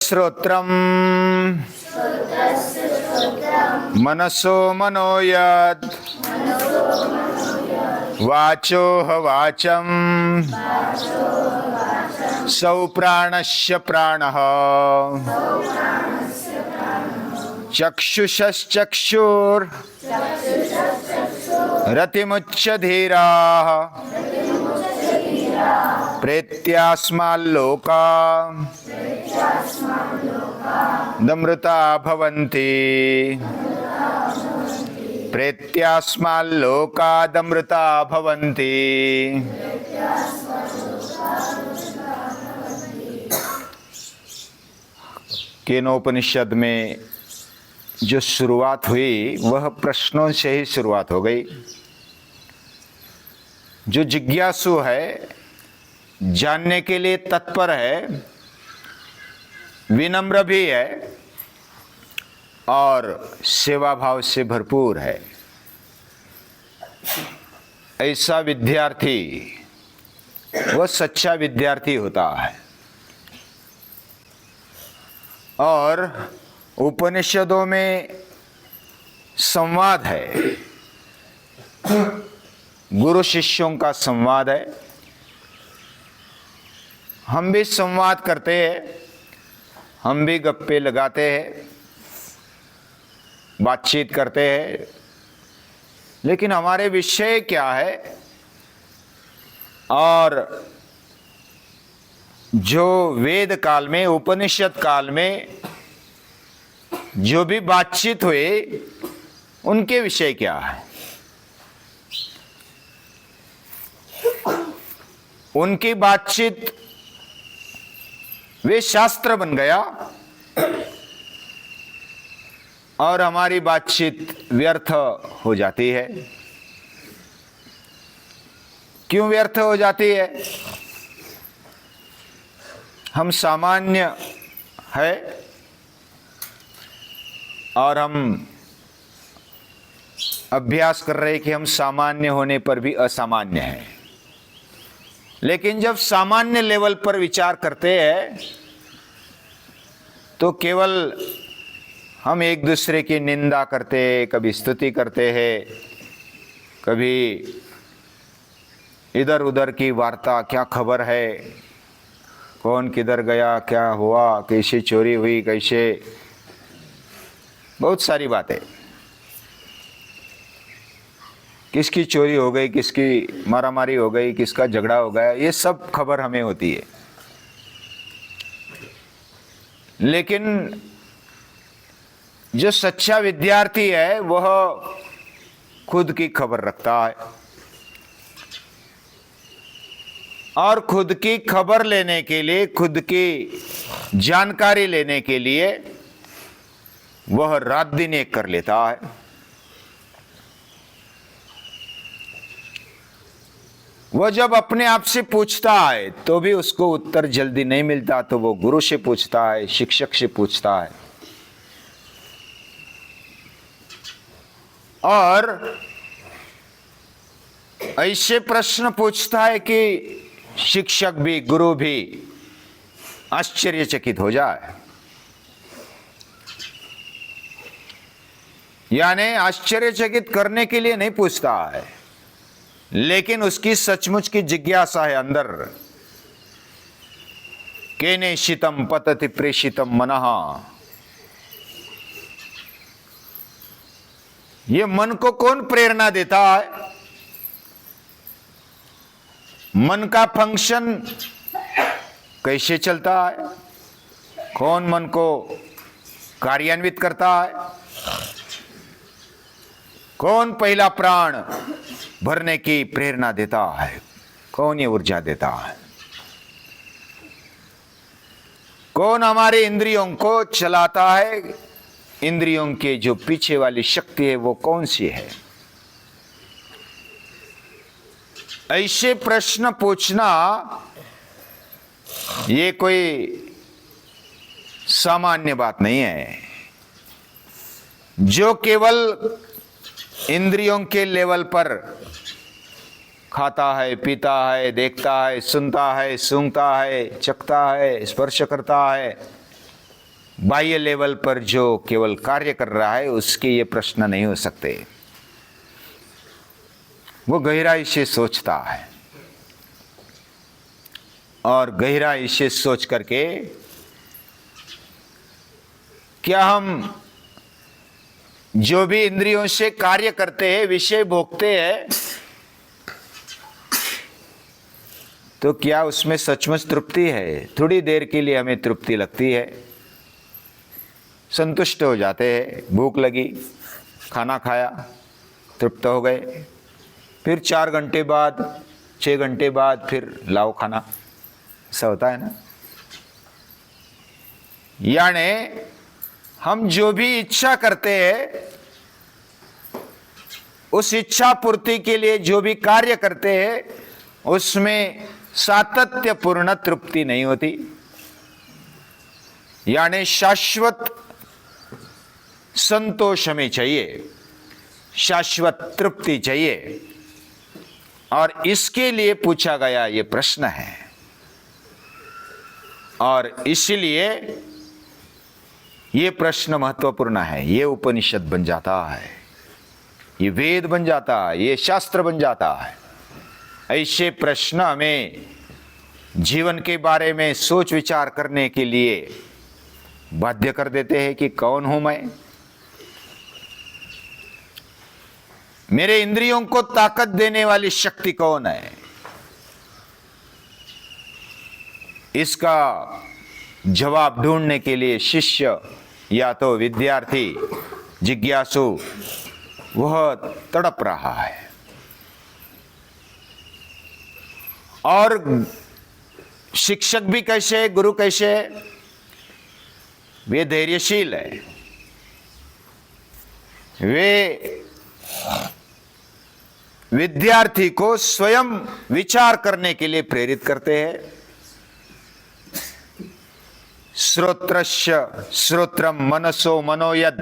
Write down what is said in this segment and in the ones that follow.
श्रोत्रम मनसो मनोयत् वाचोह वाचम सौ प्राणस्य प्राणः चक्षुषश्चक्षुर रतिमुच्च धीराः प्रेत्यास्माल्लोका दमृता भवन्ति प्रेत्यास्माल्लोका दमृता भवन्ति। केनोपनिषद में जो शुरुआत हुई वह प्रश्नों से ही शुरुआत हो गई। जो जिज्ञासु है, जानने के लिए तत्पर है, विनम्र भी है और सेवा भाव से भरपूर है, ऐसा विद्यार्थी वह सच्चा विद्यार्थी होता है। और उपनिषदों में संवाद है, गुरु शिष्यों का संवाद है। हम भी संवाद करते हैं, हम भी गप्पे लगाते हैं, बातचीत करते हैं, लेकिन हमारे विषय क्या है और जो वेद काल में, उपनिषद काल में जो भी बातचीत हुई उनके विषय क्या है, उनकी बातचीत वे शास्त्र बन गया और हमारी बातचीत व्यर्थ हो जाती है। क्यों व्यर्थ हो जाती है? हम सामान्य है और हम अभ्यास कर रहे हैं कि हम सामान्य होने पर भी असामान्य हैं। लेकिन जब सामान्य लेवल पर विचार करते हैं तो केवल हम एक दूसरे की निंदा करते हैं, कभी स्तुति करते हैं, कभी इधर उधर की वार्ता, क्या खबर है, कौन किधर गया, क्या हुआ, कैसे चोरी हुई, कैसे, बहुत सारी बातें, किसकी चोरी हो गई, किसकी मारामारी हो गई, किसका झगड़ा हो गया, ये सब खबर हमें होती है। लेकिन जो सच्चा विद्यार्थी है वह खुद की खबर रखता है और खुद की खबर लेने के लिए, खुद की जानकारी लेने के लिए वह रात दिन एक कर लेता है। वह जब अपने आप से पूछता है तो भी उसको उत्तर जल्दी नहीं मिलता, तो वो गुरु से पूछता है, शिक्षक से पूछता है। और ऐसे प्रश्न पूछता है कि शिक्षक भी, गुरु भी आश्चर्यचकित हो जाए। यानी आश्चर्यचकित करने के लिए नहीं पूछता है, लेकिन उसकी सचमुच की जिज्ञासा है अंदर। केने शीतम पतति प्रेषितम मनः, ये मन को कौन प्रेरणा देता है? मन का फंक्शन कैसे चलता है? कौन मन को कार्यान्वित करता है? कौन पहला प्राण भरने की प्रेरणा देता है? कौन ये ऊर्जा देता है? कौन हमारे इंद्रियों को चलाता है? इंद्रियों के जो पीछे वाली शक्ति है वो कौन सी है? ऐसे प्रश्न पूछना ये कोई सामान्य बात नहीं है। जो केवल इंद्रियों के लेवल पर खाता है, पीता है, देखता है, सुनता है, सूंघता है, चखता है, स्पर्श करता है, बाह्य लेवल पर जो केवल कार्य कर रहा है उसके ये प्रश्न नहीं हो सकते। वो गहराई से सोचता है और गहराई से सोच करके क्या हम जो भी इंद्रियों से कार्य करते हैं, विषय भोगते हैं, तो क्या उसमें सचमुच तृप्ति है? थोड़ी देर के लिए हमें तृप्ति लगती है, संतुष्ट हो जाते हैं, भूख लगी, खाना खाया, तृप्त हो गए, फिर 4 घंटे बाद, 6 घंटे बाद फिर लाओ खाना, ऐसा होता है ना। यानी हम जो भी इच्छा करते हैं, उस इच्छा पूर्ति के लिए जो भी कार्य करते हैं, उसमें सातत्यपूर्ण तृप्ति नहीं होती। यानी शाश्वत संतोष हमें चाहिए, शाश्वत तृप्ति चाहिए, और इसके लिए पूछा गया ये प्रश्न है। और इसलिए ये प्रश्न महत्वपूर्ण है, ये उपनिषद बन जाता है, ये वेद बन जाता है, ये शास्त्र बन जाता है। ऐसे प्रश्न हमें जीवन के बारे में सोच विचार करने के लिए बाध्य कर देते हैं कि कौन हूं मैं, मेरे इंद्रियों को ताकत देने वाली शक्ति कौन है। इसका जवाब ढूंढने के लिए शिष्य या तो विद्यार्थी, जिज्ञासु, वह तड़प रहा है। और शिक्षक भी कैसे है, गुरु कैसे है? वे धैर्यशील है, वे विद्यार्थी को स्वयं विचार करने के लिए प्रेरित करते हैं। श्रोत्रस्य श्रोत्रम मनसो मनोयद,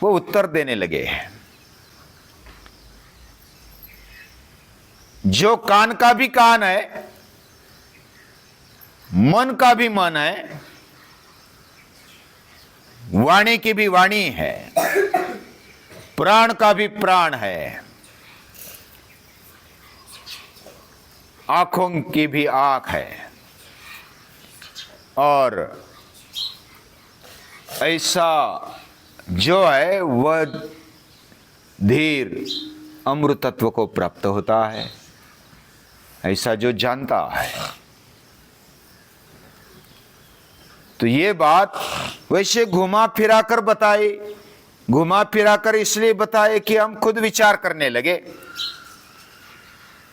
वो उत्तर देने लगे हैं। जो कान का भी कान है, मन का भी मन है, वाणी की भी वाणी है, प्राण का भी प्राण है, आंखों की भी आंख है, और ऐसा जो है वह धीर अमृतत्व को प्राप्त होता है, ऐसा जो जानता है। तो ये बात वैसे घुमा फिरा कर बताई, घुमा फिरा कर इसलिए बताए कि हम खुद विचार करने लगे।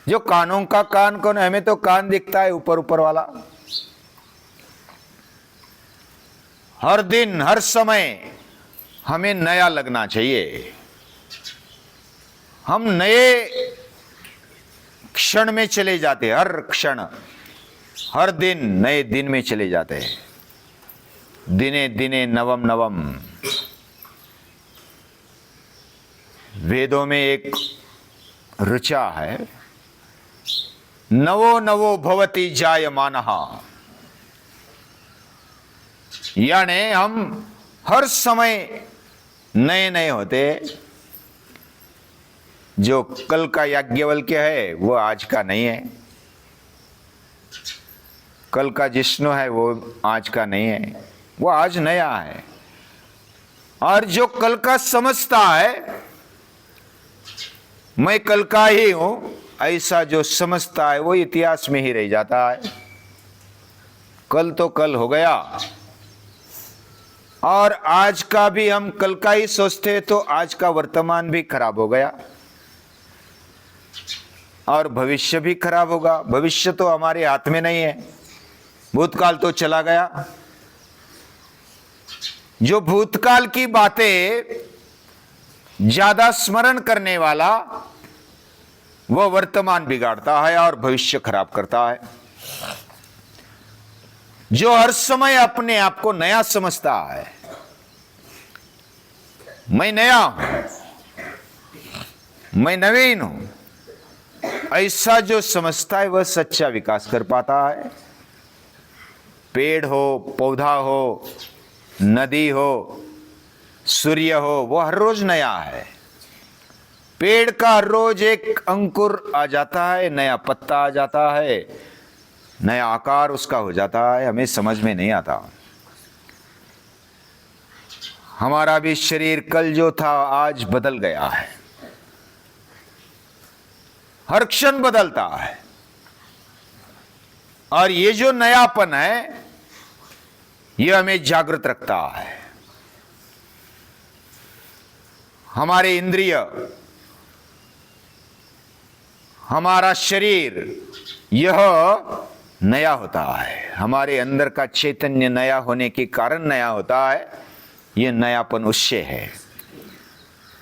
जो कानों का कान कौन, हमें तो कान दिखता है ऊपर ऊपर वाला। हर दिन हर समय हमें नया लगना चाहिए। हम नए क्षण में चले जाते हैं, हर क्षण, हर दिन नए दिन में चले जाते हैं। दिने दिने नवम नवम। वेदों में एक ऋचा है, नवो नवो भवति जायमानः। यानी हम हर समय नए नए होते। जो कल का याज्ञवल्क्य है वो आज का नहीं है, कल का जिष्णु है वो आज का नहीं है, वो आज नया है। और जो कल का समझता है मैं कल का ही हूं, ऐसा जो समझता है वो इतिहास में ही रह जाता है। कल तो कल हो गया, और आज का भी हम कल का ही सोचते तो आज का वर्तमान भी खराब हो गया, और भविष्य भी खराब होगा। भविष्य तो हमारे हाथ में नहीं है, भूतकाल तो चला गया। जो भूतकाल की बातें ज्यादा स्मरण करने वाला, वह वर्तमान बिगाड़ता है और भविष्य खराब करता है। जो हर समय अपने आप को नया समझता है, मैं नया हूं, मैं नवीन हूं, ऐसा जो समझता है वह सच्चा विकास कर पाता है। पेड़ हो, पौधा हो, नदी हो, सूर्य हो, वो हर रोज नया है। पेड़ का रोज एक अंकुर आ जाता है, नया पत्ता आ जाता है, नया आकार उसका हो जाता है, हमें समझ में नहीं आता। हमारा भी शरीर कल जो था आज बदल गया है, हर क्षण बदलता है। और ये जो नयापन है ये हमें जागृत रखता है। हमारे इंद्रिय, हमारा शरीर यह नया होता है। हमारे अंदर का चैतन्य नया होने के कारण नया होता है। यह नयापन उससे है।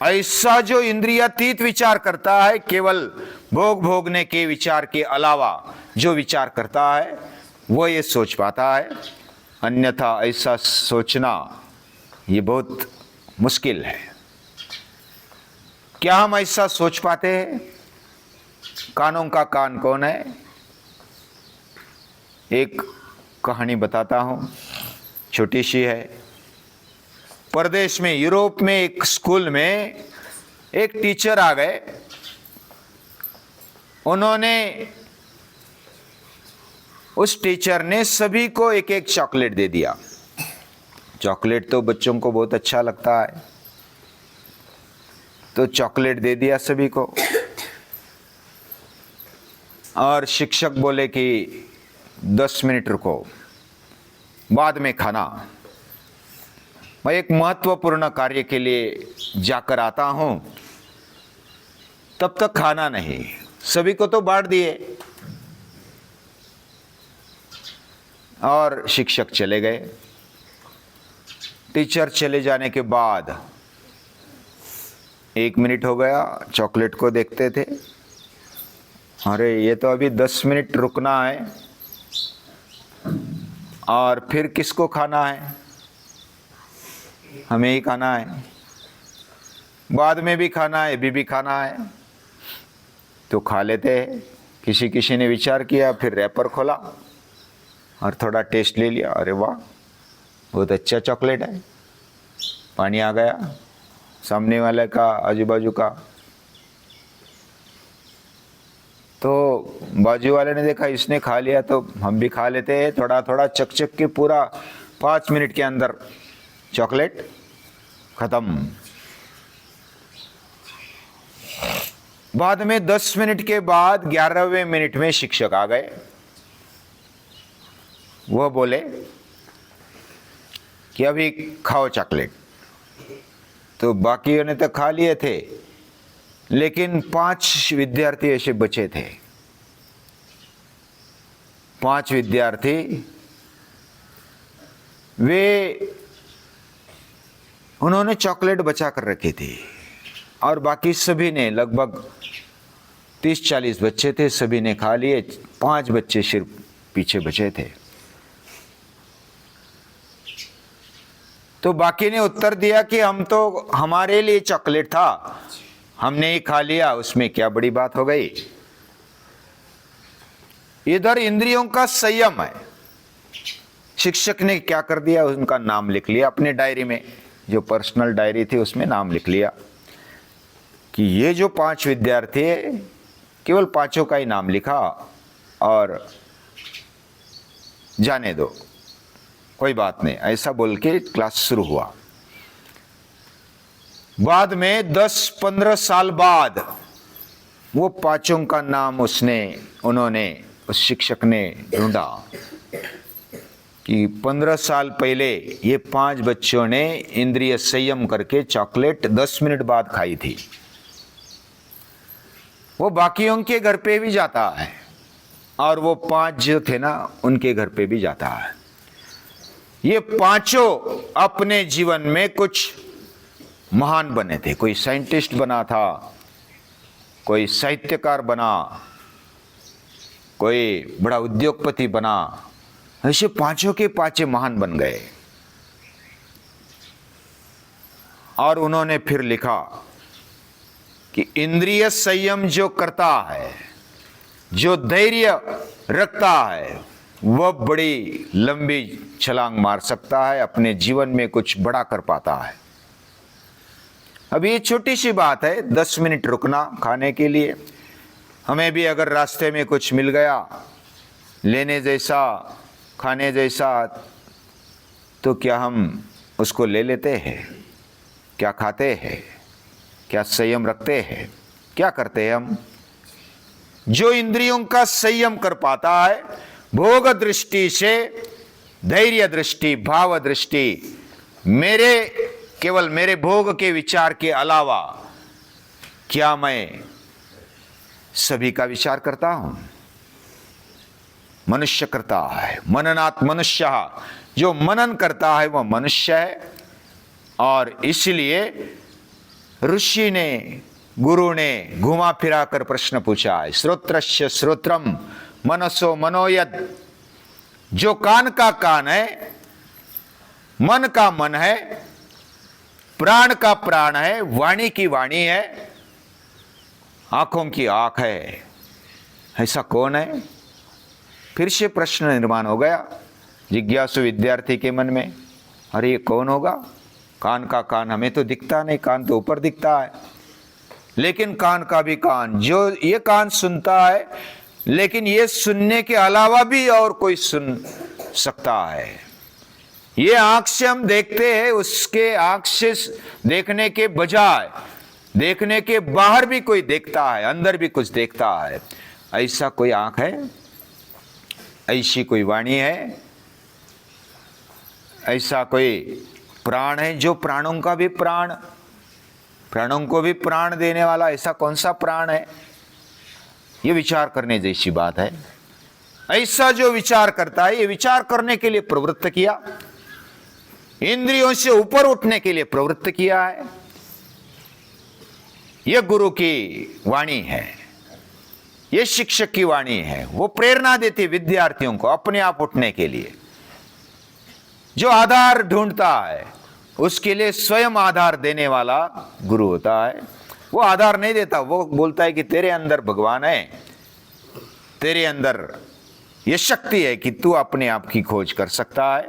ऐसा जो इंद्रियातीत विचार करता है, केवल भोग भोगने के विचार के अलावा जो विचार करता है वो ये सोच पाता है। अन्यथा ऐसा सोचना ये बहुत मुश्किल है। क्या हम ऐसा सोच पाते हैं? कानों का कान कौन है? एक कहानी बताता हूं, छोटी सी है। परदेश में, यूरोप में एक स्कूल में एक टीचर आ गए। उस टीचर ने सभी को एक एक चॉकलेट दे दिया। चॉकलेट तो बच्चों को बहुत अच्छा लगता है, तो चॉकलेट दे दिया सभी को। और शिक्षक बोले कि 10 मिनट रुको, बाद में खाना। मैं एक महत्वपूर्ण कार्य के लिए जाकर आता हूं, तब तक खाना नहीं। सभी को तो बांट दिए और शिक्षक चले गए। टीचर चले जाने के बाद 1 मिनट हो गया, चॉकलेट को देखते थे। अरे ये तो अभी 10 मिनट रुकना है और फिर किसको खाना है? हमें ही खाना है, बाद में भी खाना है, अभी भी खाना है। तो खा लेते हैं। किसी किसी ने विचार किया, फिर रैपर खोला और थोड़ा टेस्ट ले लिया। अरे वाह, बहुत अच्छा चॉकलेट है। पानी आ गया सामने वाले का, आजू बाजू का। तो बाजू वाले ने देखा इसने खा लिया तो हम भी खा लेते हैं। थोड़ा थोड़ा चक चक के पूरा 5 मिनट के अंदर चॉकलेट खत्म। बाद में 10 मिनट के बाद 11वें मिनट में शिक्षक आ गए। वह बोले कि अभी खाओ चॉकलेट। तो बाकियों ने तो खा लिए थे, लेकिन 5 विद्यार्थी ऐसे बचे थे। 5 विद्यार्थी उन्होंने चॉकलेट बचा कर रखी थी और बाकी सभी ने, लगभग 30-40 बच्चे थे, सभी ने खा लिए। 5 बच्चे सिर्फ पीछे बचे थे। तो बाकी ने उत्तर दिया कि हम तो, हमारे लिए चॉकलेट था, हमने ही खा लिया, उसमें क्या बड़ी बात हो गई। इधर इंद्रियों का संयम है। शिक्षक ने क्या कर दिया, उनका नाम लिख लिया अपने डायरी में, जो पर्सनल डायरी थी उसमें नाम लिख लिया कि ये जो 5 विद्यार्थी है, केवल 5 का ही नाम लिखा और जाने दो, कोई बात नहीं, ऐसा बोल के क्लास शुरू हुआ। बाद में 10-15 साल बाद वो 5 का नाम उस शिक्षक ने ढूंढा कि 15 साल पहले ये 5 बच्चों ने इंद्रिय संयम करके चॉकलेट 10 मिनट बाद खाई थी। वो बाकियों के घर पे भी जाता है और वो 5 जो थे ना, उनके घर पे भी जाता है। ये 5 अपने जीवन में कुछ महान बने थे। कोई साइंटिस्ट बना था, कोई साहित्यकार बना, कोई बड़ा उद्योगपति बना। ऐसे 5 के 5 महान बन गए। और उन्होंने फिर लिखा कि इंद्रिय संयम जो करता है, जो धैर्य रखता है, वह बड़ी लंबी छलांग मार सकता है, अपने जीवन में कुछ बड़ा कर पाता है। अब ये छोटी सी बात है, 10 मिनट रुकना खाने के लिए। हमें भी अगर रास्ते में कुछ मिल गया लेने जैसा, खाने जैसा, तो क्या हम उसको ले लेते हैं? क्या खाते हैं? क्या संयम रखते हैं? क्या करते हैं हम? जो इंद्रियों का संयम कर पाता है, भोग दृष्टि से धैर्य दृष्टि, भाव दृष्टि, केवल मेरे भोग के विचार के अलावा क्या मैं सभी का विचार करता हूं? मनुष्य करता है। मननात् मनुष्य, जो मनन करता है वह मनुष्य है। और इसलिए ऋषि ने, गुरु ने घुमा फिरा कर प्रश्न पूछा है, श्रोत्रस्य श्रोत्रम मनसो मनोयद। जो कान का कान है, मन का मन है, प्राण का प्राण है, वाणी की वाणी है, आंखों की आंख है, ऐसा कौन है? फिर से प्रश्न निर्माण हो गया जिज्ञासु विद्यार्थी के मन में, अरे ये कौन होगा? कान का कान हमें तो दिखता नहीं, कान तो ऊपर दिखता है, लेकिन कान का भी कान, जो ये कान सुनता है, लेकिन ये सुनने के अलावा भी और कोई सुन सकता है। ये आंख से हम देखते हैं, उसके आंख से देखने के बजाय देखने के बाहर भी कोई देखता है, अंदर भी कुछ देखता है। ऐसा कोई आंख है? ऐसी कोई वाणी है? ऐसा कोई प्राण है जो प्राणों का भी प्राण, प्राणों को भी प्राण देने वाला? ऐसा कौन सा प्राण है? ये विचार करने जैसी बात है। ऐसा जो विचार करता है, ये विचार करने के लिए प्रवृत्त किया, इंद्रियों से ऊपर उठने के लिए प्रवृत्त किया है। यह गुरु की वाणी है, यह शिक्षक की वाणी है। वो प्रेरणा देती विद्यार्थियों को अपने आप उठने के लिए। जो आधार ढूंढता है उसके लिए स्वयं आधार देने वाला गुरु होता है। वो आधार नहीं देता, वो बोलता है कि तेरे अंदर भगवान है, तेरे अंदर ये शक्ति है कि तू अपने आप की खोज कर सकता है,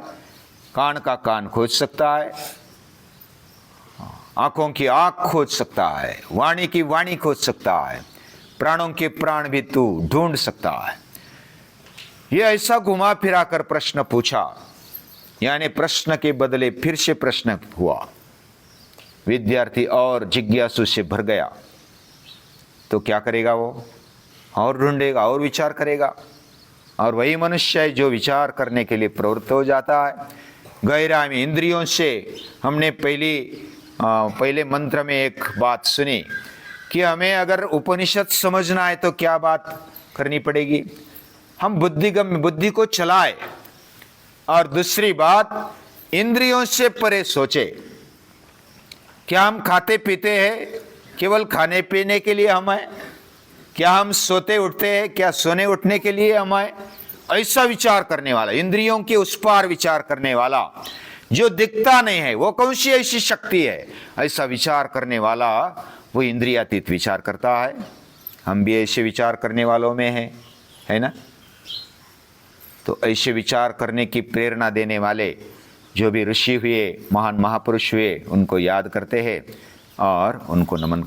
कान का कान खोज सकता है, आंखों की आंख खोज सकता है, वाणी की वाणी खोज सकता है, प्राणों के प्राण भी तू ढूंढ सकता है। यह ऐसा घुमा फिरा कर प्रश्न पूछा, यानी प्रश्न के बदले फिर से प्रश्न हुआ। विद्यार्थी और जिज्ञासु से भर गया, तो क्या करेगा वो? और ढूंढेगा और विचार करेगा। और वही मनुष्य है जो विचार करने के लिए प्रवृत्त हो जाता है। गैरामी इंद्रियों से हमने पहले मंत्र में एक बात सुनी कि हमें अगर उपनिषद समझना है तो क्या बात करनी पड़ेगी? हम बुद्धि को चलाए, और दूसरी बात इंद्रियों से परे सोचे। क्या हम खाते पीते हैं केवल खाने पीने के लिए हम हैं? क्या हम सोते उठते हैं क्या सोने उठने के लिए हम हैं? ऐसा विचार करने वाला, इंद्रियों के उस पार विचार करने वाला, जो दिखता नहीं है, वो कौन सी ऐसी शक्ति है? ऐसा विचार करने वाला वो इंद्रियातीत विचार करता है। हम भी ऐसे विचार करने वालों में हैं, है ना? तो ऐसे विचार करने की प्रेरणा देने वाले जो भी ऋषि हुए, महान महापुरुष हुए, उनको याद करते हैं और उनको नमन